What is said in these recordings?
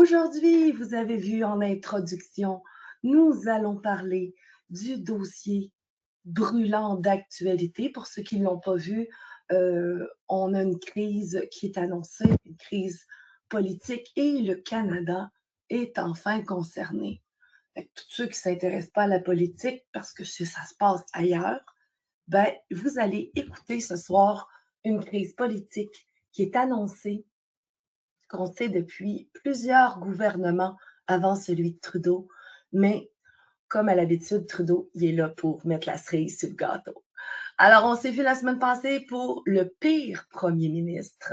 Aujourd'hui, vous avez vu en introduction, nous allons parler du dossier brûlant d'actualité. Pour ceux qui ne l'ont pas vu, on a une crise qui est annoncée, une crise politique, et le Canada est enfin concerné. Tous ceux qui ne s'intéressent pas à la politique parce que ça se passe ailleurs, ben, vous allez écouter ce soir une crise politique qui est annoncée, qu'on sait depuis plusieurs gouvernements avant celui de Trudeau, mais comme à l'habitude, Trudeau, il est là pour mettre la cerise sur le gâteau. Alors, on s'est vu la semaine passée pour le pire premier ministre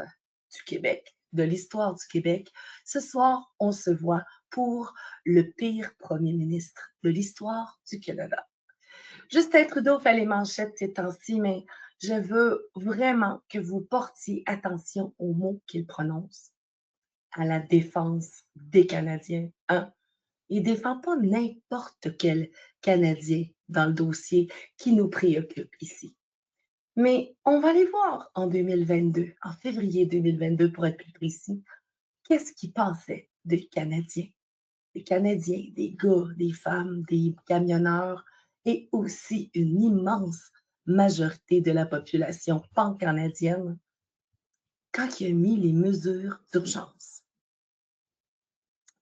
du Québec, de l'histoire du Québec. Ce soir, on se voit pour le pire premier ministre de l'histoire du Canada. Justin Trudeau fait les manchettes ces temps-ci, mais je veux vraiment que vous portiez attention aux mots qu'il prononce à la défense des Canadiens. Hein? Il ne défend pas n'importe quel Canadien dans le dossier qui nous préoccupe ici. Mais on va aller voir en 2022, en février 2022 pour être plus précis, qu'est-ce qu'il pensait des Canadiens. Des Canadiens, des gars, des femmes, des camionneurs et aussi une immense majorité de la population pan-canadienne quand il a mis les mesures d'urgence.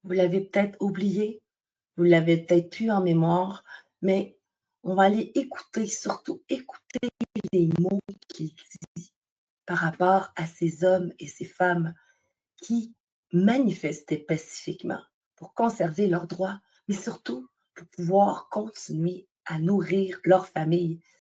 Vous l'avez peut-être oublié, vous l'avez peut-être plus en mémoire, mais on va aller écouter, surtout écouter les mots qu'il dit par rapport à ces hommes et ces femmes qui manifestaient pacifiquement pour conserver leurs droits, mais surtout pour pouvoir continuer à nourrir leur famille